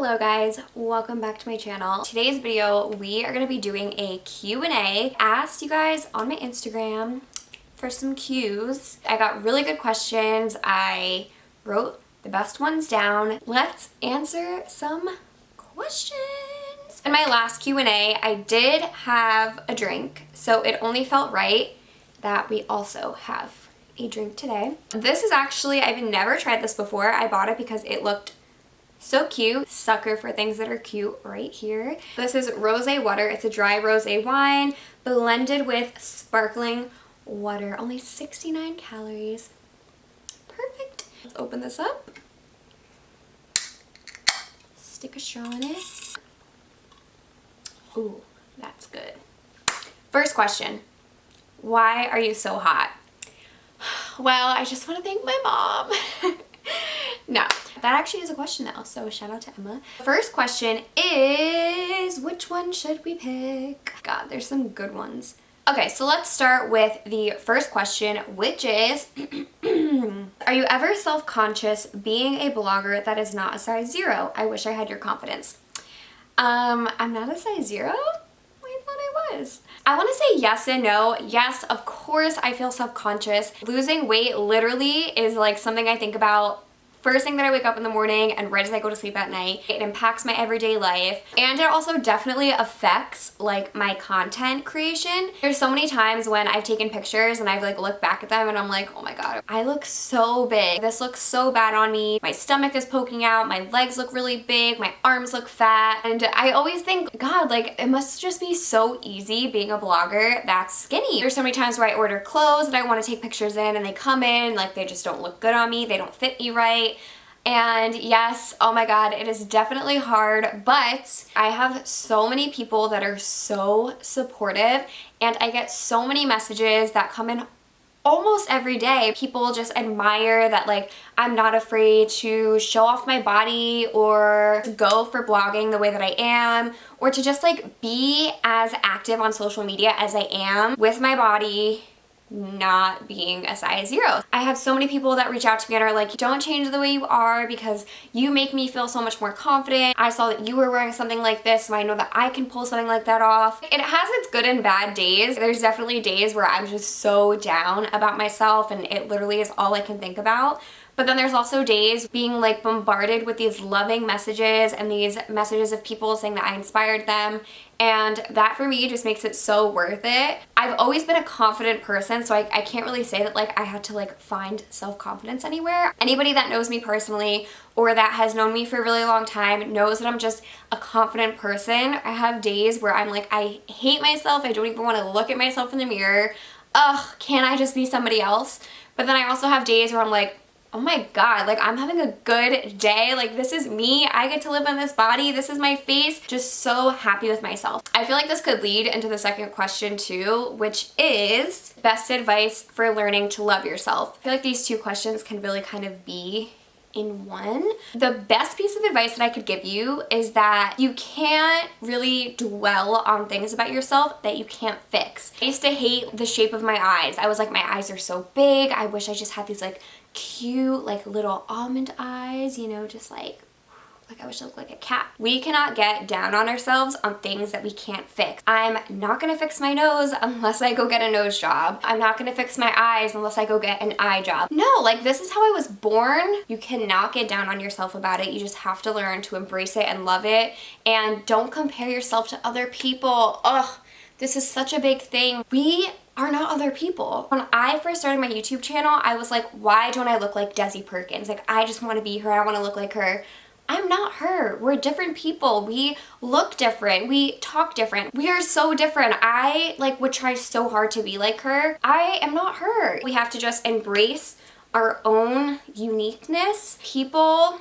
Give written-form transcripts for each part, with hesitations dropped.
Hello guys, welcome back to my channel. Today's video, we are going to be doing a Q&A. Asked you guys on my Instagram for some Q's. I got really good questions. I wrote the best ones down. Let's answer some questions. In my last Q&A, I did have a drink, so it only felt right that we also have a drink today. This is actually, I've never tried this before. I bought it because it looked so cute. Sucker for things that are cute right here. This is rosé water. It's a dry rosé wine blended with sparkling water. Only 69 calories. Perfect. Let's open this up. Stick a straw in it. Ooh, that's good. First question. Why are you so hot? Well, I just want to thank my mom. No, that actually is a question though, so shout out to Emma. First question is, which one should we pick? God, there's some good ones. Okay, so let's start with the first question, which is, are you ever self-conscious being a blogger that is not a size 0? I wish I had your confidence. I'm not a size 0? I thought I was. I want to say yes and no. Yes, of course I feel self-conscious. Losing weight literally is like something I think about first thing that I wake up in the morning and right as I go to sleep at night. It impacts my everyday life, and it also definitely affects like my content creation. There's so many times when I've taken pictures and I've like looked back at them and I'm like, oh my god, I look so big. This looks so bad on me. My stomach is poking out, my legs look really big, my arms look fat, and I always think, god, like it must just be so easy being a blogger that's skinny. There's so many times where I order clothes that I want to take pictures in and they come in like they just don't look good on me, they don't fit me right. And yes, oh my god, it is definitely hard, but I have so many people that are so supportive, and I get so many messages that come in almost every day. People just admire that like I'm not afraid to show off my body or to go for blogging the way that I am, or to just like be as active on social media as I am with my body not being a size 0. I have so many people that reach out to me and are like, don't change the way you are because you make me feel so much more confident. I saw that you were wearing something like this, so I know that I can pull something like that off. It has its good and bad days. There's definitely days where I'm just so down about myself and it literally is all I can think about. But then there's also days being like bombarded with these loving messages and these messages of people saying that I inspired them, and that for me just makes it so worth it. I've always been a confident person, so I can't really say that like I had to like find self-confidence anywhere. Anybody that knows me personally or that has known me for a really long time knows that I'm just a confident person. I have days where I'm like, I hate myself, I don't even want to look at myself in the mirror. Ugh, can't I just be somebody else? But then I also have days where I'm like, oh my god, like I'm having a good day, like this is me, I get to live in this body, this is my face, just so happy with myself. I feel like this could lead into the second question too, which is best advice for learning to love yourself. I feel like these two questions can really kind of be in one. The best piece of advice that I could give you is that you can't really dwell on things about yourself that you can't fix. I used to hate the shape of my eyes. I was like, my eyes are so big, I wish I just had these like cute like little almond eyes, you know, just like I wish I looked like a cat. We cannot get down on ourselves on things that we can't fix. I'm not gonna fix my nose unless I go get a nose job. I'm not gonna fix my eyes unless I go get an eye job. No, like this is how I was born. You cannot get down on yourself about it. You just have to learn to embrace it and love it, and don't compare yourself to other people. Ugh, this is such a big thing. We are not other people. When I first started my YouTube channel, I was like, why don't I look like Desi Perkins? Like, I just want to be her. I want to look like her. I'm not her. We're different people. We look different. We talk different. We are so different. I like would try so hard to be like her. I am not her. We have to just embrace our own uniqueness. People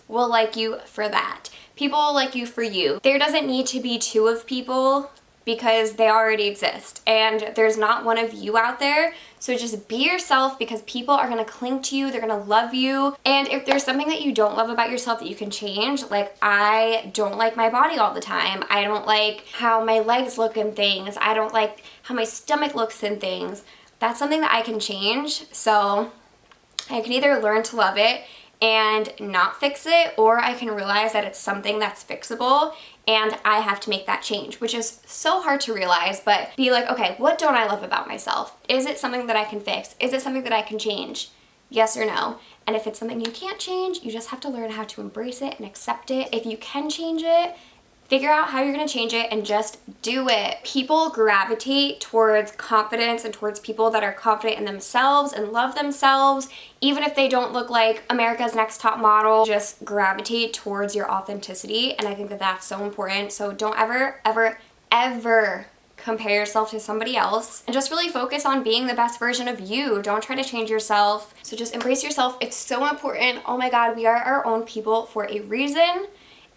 will like you for that. People will like you for you. There doesn't need to be two of people because they already exist, and there's not one of you out there. So just be yourself, because people are going to cling to you, they're going to love you. And if there's something that you don't love about yourself that you can change, like I don't like my body all the time, I don't like how my legs look and things, I don't like how my stomach looks and things, that's something that I can change. So I can either learn to love it and not fix it, or I can realize that it's something that's fixable and I have to make that change, which is so hard to realize, but be like, okay, what don't I love about myself? Is it something that I can fix? Is it something that I can change? Yes or no? And if it's something you can't change, you just have to learn how to embrace it and accept it. If you can change it, figure out how you're gonna change it and just do it. People gravitate towards confidence and towards people that are confident in themselves and love themselves. Even if they don't look like America's Next Top Model, just gravitate towards your authenticity. And I think that that's so important. So don't ever, ever, ever compare yourself to somebody else, and just really focus on being the best version of you. Don't try to change yourself. So just embrace yourself. It's so important. Oh my God, we are our own people for a reason.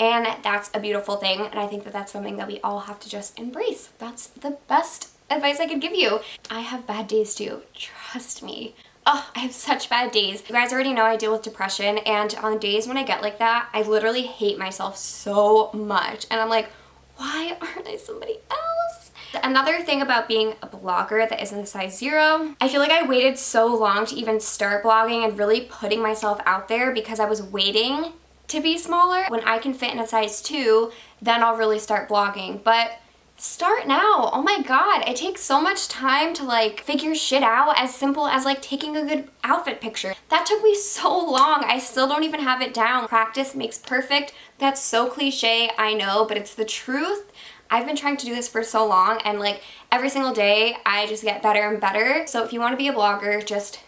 And that's a beautiful thing, and I think that that's something that we all have to just embrace. That's the best advice I could give you. I have bad days too, trust me. Oh, I have such bad days. You guys already know I deal with depression, and on days when I get like that, I literally hate myself so much. And I'm like, why aren't I somebody else? Another thing about being a blogger that isn't a size 0, I feel like I waited so long to even start blogging and really putting myself out there because I was waiting to be smaller. When I can fit in a size 2, then I'll really start blogging. But start now. Oh my God, it takes so much time to like figure shit out, as simple as like taking a good outfit picture. That took me so long. I still don't even have it down. Practice makes perfect. That's so cliche, I know, but it's the truth. I've been trying to do this for so long, and like every single day I just get better and better. So if you want to be a blogger, just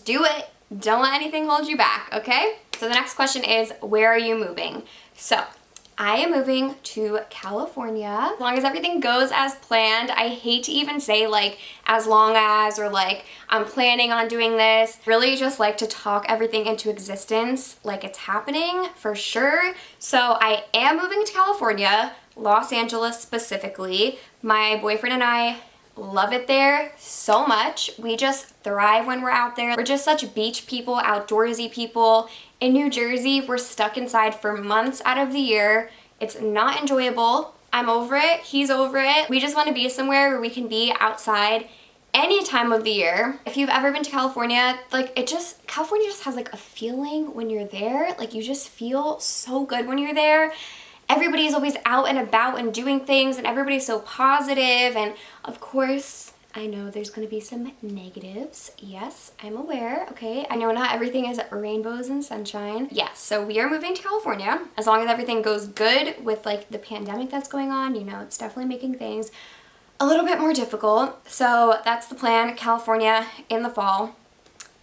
do it. Don't let anything hold you back, okay? So the next question is, where are you moving? So I am moving to California. As long as everything goes as planned. I hate to even say like as long as, or like I'm planning on doing this. Really just like to talk everything into existence like it's happening for sure. So I am moving to California, Los Angeles specifically. My boyfriend and I love it there so much. We just thrive when we're out there. We're just such beach people, outdoorsy people. In New Jersey, we're stuck inside for months out of the year. It's not enjoyable. I'm over it. He's over it. We just want to be somewhere where we can be outside any time of the year. If you've ever been to California, like California just has like a feeling when you're there. Like you just feel so good when you're there. Everybody's always out and about and doing things, and everybody's so positive. And of course, I know there's going to be some negatives. Yes, I'm aware, okay? I know not everything is rainbows and sunshine. Yes, so we are moving to California. As long as everything goes good with like the pandemic that's going on, you know, it's definitely making things a little bit more difficult. So that's the plan, California in the fall.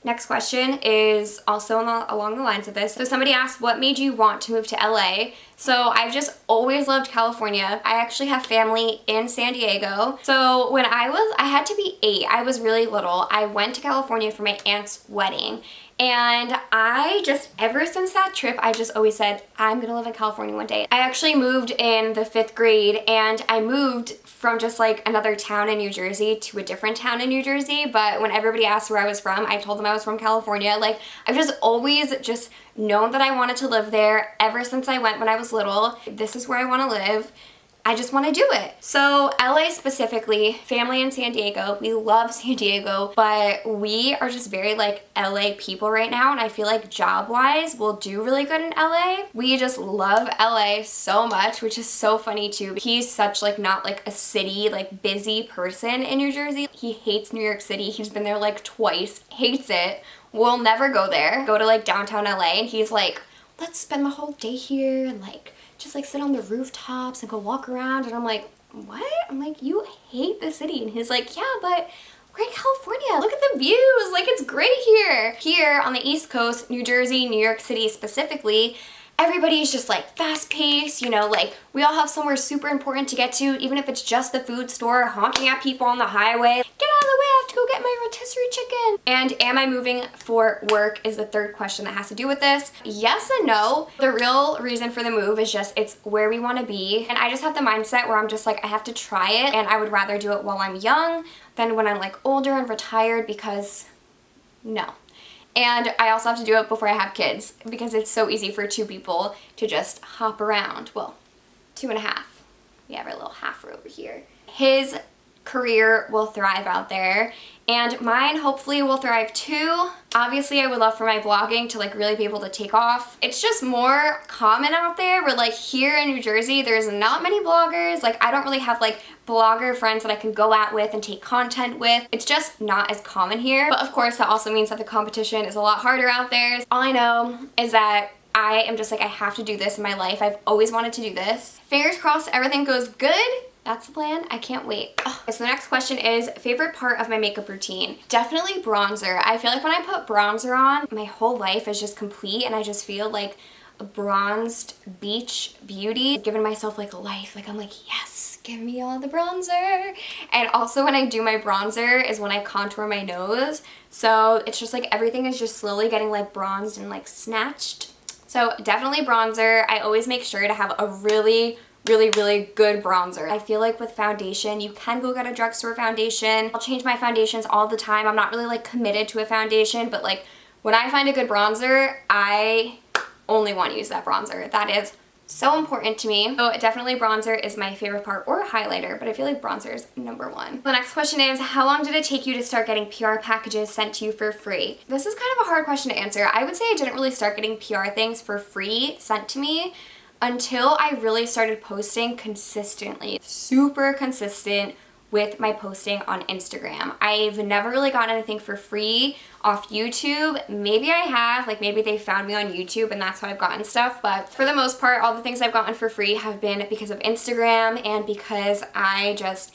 Next question is also along the lines of this. So somebody asked, what made you want to move to LA? So I've just always loved California. I actually have family in San Diego. So when I had to be 8, I was really little. I went to California for my aunt's wedding. And ever since that trip, I just always said, I'm gonna live in California one day. I actually moved in the 5th grade, and I moved from just like another town in New Jersey to a different town in New Jersey. But when everybody asked where I was from, I told them I was from California. Like, I've just always just known that I wanted to live there ever since I went when I was little. This is where I wanna live. I just want to do it. So LA specifically, family in San Diego. We love San Diego, but we are just very like LA people right now, and I feel like job-wise we'll do really good in LA. We just love LA so much, which is so funny too. He's such like not like a city like busy person in New Jersey. He hates New York City. He's been there like twice, hates it. We'll never go there. Go to like downtown LA, and he's like, let's spend the whole day here and like just like sit on the rooftops and go walk around. And I'm like, what? I'm like, you hate the city. And he's like, yeah, but we're in California. Look at the views. Like, it's great here. Here on the East Coast, New Jersey, New York City specifically, everybody's just like fast paced, you know, like we all have somewhere super important to get to, even if it's just the food store, honking at people on the highway. Get out of the way, I have to go get my rotisserie chicken. And am I moving for work is the third question that has to do with this. Yes and no. The real reason for the move is just it's where we want to be. And I just have the mindset where I'm just like, I have to try it, and I would rather do it while I'm young than when I'm like older and retired, because no. And I also have to do it before I have kids, because it's so easy for 2 people to just hop around. Well, 2.5. We have our little halfer over here. His career will thrive out there. And mine hopefully will thrive too. Obviously, I would love for my blogging to like really be able to take off. It's just more common out there where like here in New Jersey, there's not many bloggers. Like I don't really have like blogger friends that I can go out with and take content with. It's just not as common here. But of course, that also means that the competition is a lot harder out there. All I know is that I am just like, I have to do this in my life. I've always wanted to do this. Fingers crossed everything goes good. That's the plan. I can't wait. Oh. So the next question is favorite part of my makeup routine. Definitely bronzer. I feel like when I put bronzer on, my whole life is just complete and I just feel like a bronzed beach beauty. Giving myself like life. Like I'm like, yes, give me all the bronzer. And also when I do my bronzer is when I contour my nose. So it's just like everything is just slowly getting like bronzed and like snatched. So definitely bronzer. I always make sure to have a really good bronzer. I feel like with foundation, you can go get a drugstore foundation. I'll change my foundations all the time. I'm not really like committed to a foundation, but like when I find a good bronzer, I only want to use that bronzer. That is so important to me. So definitely bronzer is my favorite part, or highlighter, but I feel like bronzer is number one. The next question is, how long did it take you to start getting PR packages sent to you for free? This is kind of a hard question to answer. I would say I didn't really start getting PR things for free sent to me until I really started posting consistently, super consistent with my posting on Instagram. I've never really gotten anything for free off YouTube. Maybe I have, like maybe they found me on YouTube and that's how I've gotten stuff, but for the most part, all the things I've gotten for free have been because of Instagram and because I just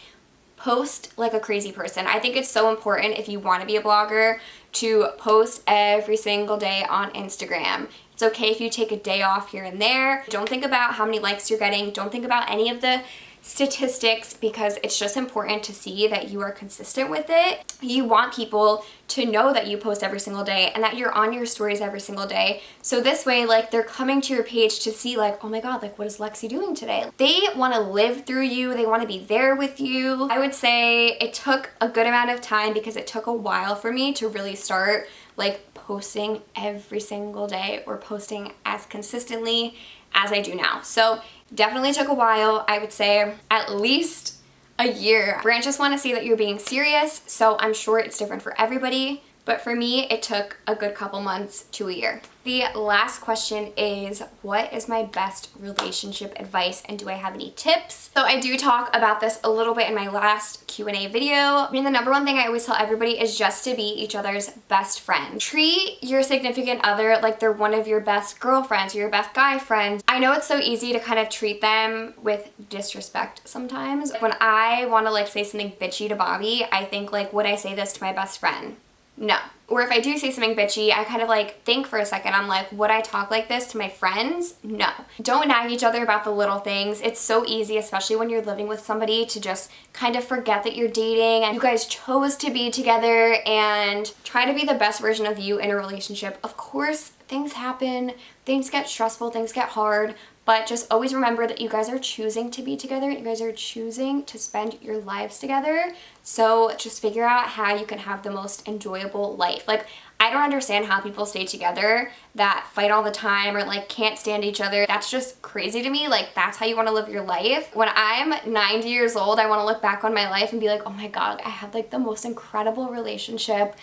post like a crazy person. I think it's so important if you want to be a blogger to post every single day on Instagram. It's okay if you take a day off here and there. Don't think about how many likes you're getting. Don't think about any of the statistics because it's just important to see that you are consistent with it. You want people to know that you post every single day and that you're on your stories every single day. So this way, like they're coming to your page to see like, oh my God, like what is Lexi doing today? They want to live through you. They want to be there with you. I would say it took a good amount of time because it took a while for me to really start like posting every single day or posting as consistently as I do now. So definitely took a while. I would say at least a year. Brands just want to see that you're being serious, so I'm sure it's different for everybody. But for me, it took a good couple months to a year. The last question is, what is my best relationship advice and do I have any tips? So I do talk about this a little bit in my last Q&A video. I mean, the number one thing I always tell everybody is just to be each other's best friend. Treat your significant other like they're one of your best girlfriends or your best guy friends. I know it's so easy to kind of treat them with disrespect sometimes. When I want to like say something bitchy to Bobby, I think like, would I say this to my best friend? No. Or if I do say something bitchy, I kind of like think for a second. I'm like, would I talk like this to my friends? No. Don't nag each other about the little things. It's so easy, especially when you're living with somebody, to just kind of forget that you're dating and you guys chose to be together, and try to be the best version of you in a relationship. Of course, things happen, things get stressful, things get hard, but just always remember that you guys are choosing to be together. You guys are choosing to spend your lives together. So just figure out how you can have the most enjoyable life. Like, I don't understand how people stay together that fight all the time or like can't stand each other. That's just crazy to me. Like, that's how you want to live your life. When I'm 90 years old, I want to look back on my life and be like, oh my God, I had like the most incredible relationship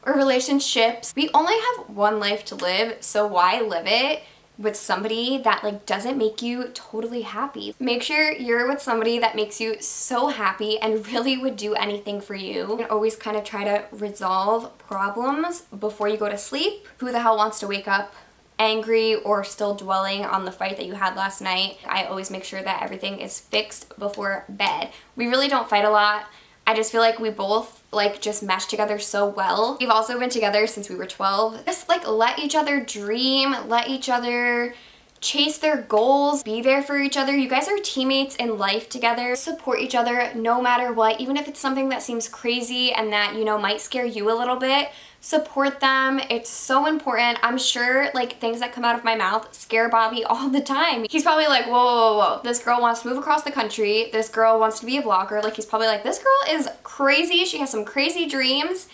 or relationships. We only have one life to live, so why live it with somebody that like doesn't make you totally happy? Make sure you're with somebody that makes you so happy and really would do anything for you. And always kind of try to resolve problems before you go to sleep. Who the hell wants to wake up angry or still dwelling on the fight that you had last night? I always make sure that everything is fixed before bed. We really don't fight a lot. I just feel like we both like just mesh together so well. We've also been together since we were 12. Just like let each other dream, let each other chase their goals, be there for each other. You guys are teammates in life together. Support each other no matter what, even if it's something that seems crazy and that, you know, might scare you a little bit. Support them. It's so important. I'm sure like things that come out of my mouth scare Bobby all the time. He's probably like, whoa, whoa, whoa, this girl wants to move across the country. This girl wants to be a blogger. Like, he's probably like, this girl is crazy. She has some crazy dreams.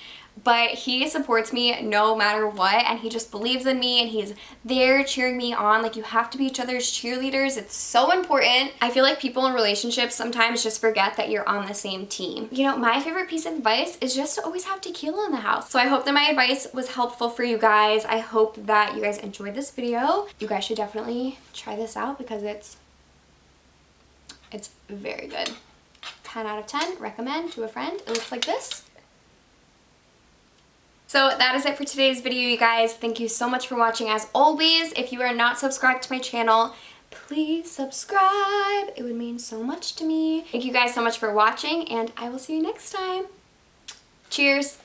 but he supports me no matter what, and he just believes in me, and he's there cheering me on. Like, you have to be each other's cheerleaders. It's so important. I feel like people in relationships sometimes just forget that you're on the same team. You know, my favorite piece of advice is just to always have tequila in the house. So I hope that my advice was helpful for you guys. I hope that you guys enjoyed this video. You guys should definitely try this out because it's very good. 10 out of 10, recommend to a friend. It looks like this. So that is it for today's video, you guys. Thank you so much for watching. As always, if you are not subscribed to my channel, please subscribe. It would mean so much to me. Thank you guys so much for watching, and I will see you next time. Cheers.